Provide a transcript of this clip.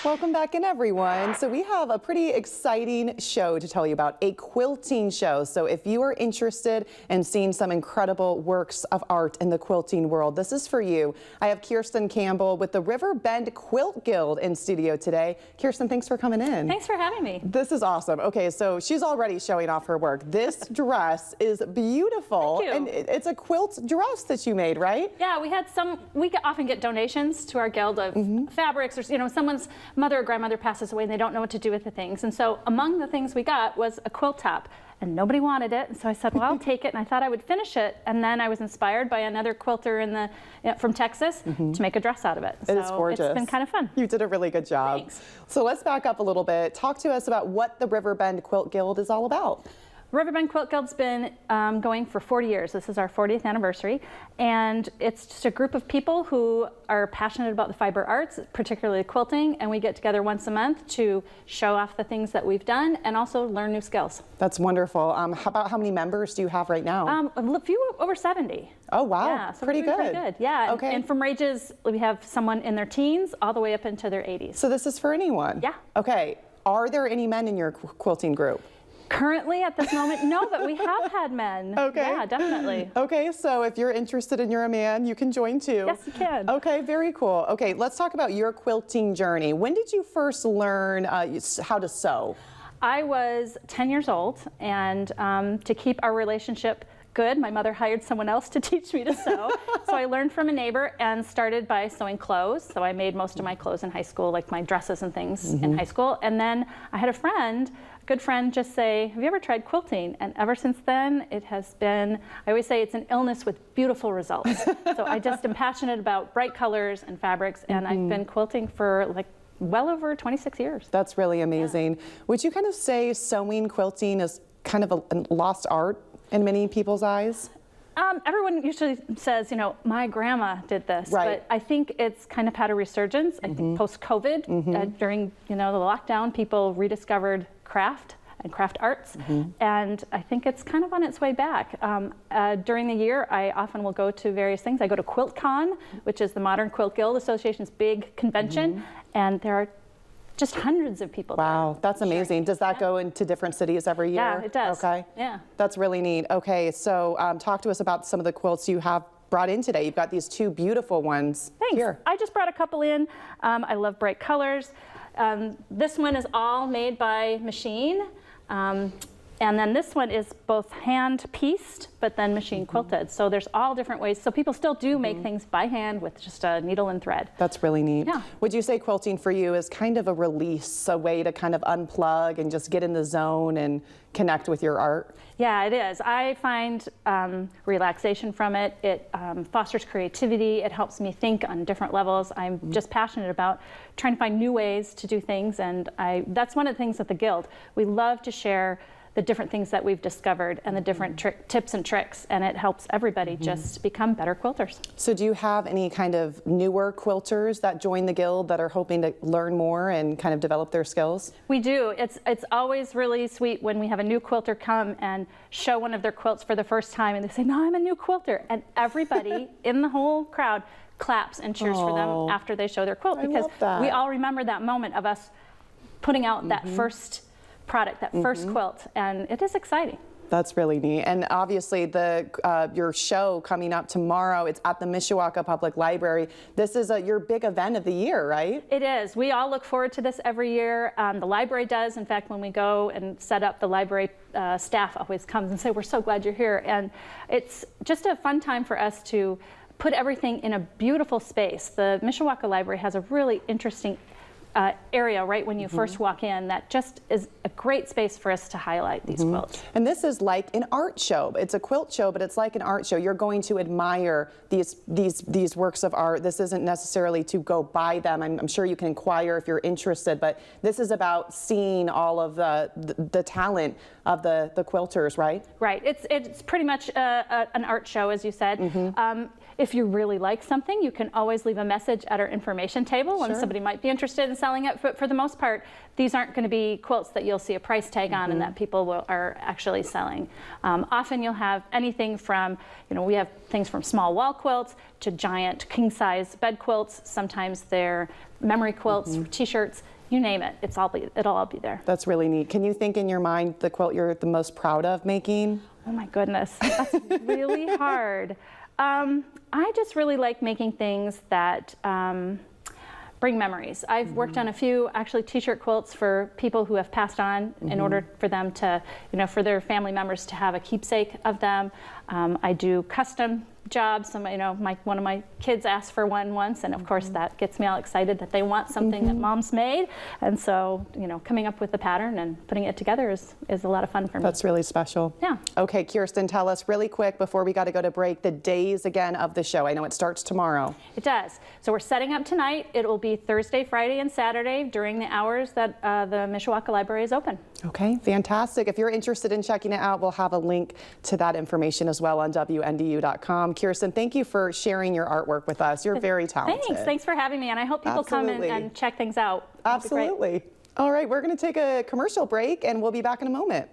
Welcome back in, everyone. So we have a pretty exciting show to tell you about, a quilting show. So if you are interested in seeing some incredible works of art in the quilting world, this is for you. I have Kirsten Campbell with the Bend Quilt Guild in studio today. Kirsten, thanks for coming in. Thanks for having me. This is awesome. Okay, so she's already showing off her work. This dress is beautiful. Thank you. And it's a quilt dress that you made, right? Yeah, we often get donations to our guild of fabrics, or someone's mother or grandmother passes away and they don't know what to do with the things. And so among the things we got was a quilt top. And nobody wanted it, and so I said, well, I'll take it, and I thought I would finish it, and then I was inspired by another quilter from Texas to make a dress out of it. It is gorgeous. It's been kind of fun. You did a really good job. Thanks. So let's back up a little bit. Talk to us about what the Bend Quilt Guild is all about. Bend Quilt Guild's been going for 40 years. This is our 40th anniversary, and it's just a group of people who are passionate about the fiber arts, particularly quilting, and we get together once a month to show off the things that we've done and also learn new skills. That's wonderful. How many members do you have right now? A few over 70. Oh, wow. Yeah, so pretty good. Pretty good. Yeah. Okay. And from ranges, we have someone in their teens all the way up into their 80s. So this is for anyone? Yeah. Okay. Are there any men in your quilting group? Currently, at this moment, no, but we have had men. Okay. Yeah, definitely. Okay, so if you're interested and you're a man, you can join too. Yes, you can. Okay, very cool. Okay, let's talk about your quilting journey. When did you first learn how to sew? I was 10 years old, and to keep our relationship good, my mother hired someone else to teach me to sew. So I learned from a neighbor and started by sewing clothes. So I made most of my clothes in high school, like my dresses and things in high school. And then I had a good friend just say, have you ever tried quilting? And ever since then, it has been, I always say it's an illness with beautiful results. So I just am passionate about bright colors and fabrics, and I've been quilting for well over 26 years. That's really amazing. Yeah. Would you kind of say sewing, quilting is kind of a lost art in many people's eyes? Everyone usually says, my grandma did this, right. But I think it's kind of had a resurgence. I think post-COVID, during the lockdown, people rediscovered craft and craft arts, and I think it's kind of on its way back. During the year, I often will go to various things. I go to QuiltCon, which is the Modern Quilt Guild Association's big convention, and there are just hundreds of people. Wow, that's amazing. Does that go into different cities every year? Yeah, it does. Okay. Yeah. That's really neat. Okay, so talk to us about some of the quilts you have brought in today. You've got these two beautiful ones. Thanks. Here. I just brought a couple in. I love bright colors. This one is all made by machine. And then this one is both hand pieced, but then machine quilted. So there's all different ways. So people still do make things by hand with just a needle and thread. That's really neat. Yeah. Would you say quilting for you is kind of a release, a way to kind of unplug and just get in the zone and connect with your art? Yeah, it is. I find relaxation from it. It fosters creativity. It helps me think on different levels. I'm just passionate about trying to find new ways to do things, and that's one of the things at the Guild. We love to share the different things that we've discovered and the different tips and tricks, and it helps everybody just become better quilters. So do you have any kind of newer quilters that join the Guild that are hoping to learn more and kind of develop their skills? We do. It's always really sweet when we have a new quilter come and show one of their quilts for the first time, and they say, no, I'm a new quilter. And everybody in the whole crowd claps and cheers for them after they show their quilt, because we all remember that moment of us putting out that first product, that first quilt, and it is exciting. That's really neat. And obviously your show coming up tomorrow, it's at the Mishawaka Public Library. This is your big event of the year, right? It is. We all look forward to this every year. The library does. In fact, when we go and set up, the library staff always comes and say, we're so glad you're here. And it's just a fun time for us to put everything in a beautiful space. The Mishawaka Library has a really interesting area right when you first walk in that just is a great space for us to highlight these quilts. And this is like an art show. It's a quilt show, but it's like an art show. You're going to admire these works of art. This isn't necessarily to go buy them. I'm sure you can inquire if you're interested, but this is about seeing all of the talent of the quilters, right? Right. It's pretty much an art show, as you said. If you really like something, you can always leave a message at our information table, and somebody might be interested in something. selling it. For the most part, these aren't going to be quilts that you'll see a price tag on and that people are actually selling. Often you'll have anything from, we have things from small wall quilts to giant king-size bed quilts. Sometimes they're memory quilts, t-shirts, you name it. It'll all be there. That's really neat. Can you think in your mind the quilt you're the most proud of making? Oh my goodness, that's really hard. I just really like making things that bring memories. I've worked on a few actually t-shirt quilts for people who have passed on in order for them to, for their family members to have a keepsake of them. I do custom jobs. One of my kids asked for one once, and of course that gets me all excited that they want something that mom's made. And so, coming up with the pattern and putting it together is a lot of fun for me. That's really special. Yeah. Okay, Kirsten, tell us really quick before we got to go to break the days again of the show. I know it starts tomorrow. It does. So we're setting up tonight. It will be Thursday, Friday, and Saturday during the hours that the Mishawaka Library is open. Okay, fantastic. If you're interested in checking it out, we'll have a link to that information as well on WNDU.com. Kirsten, thank you for sharing your artwork with us. You're very talented. Thanks for having me, and I hope people come and check things out. Absolutely. All right, we're going to take a commercial break, and we'll be back in a moment.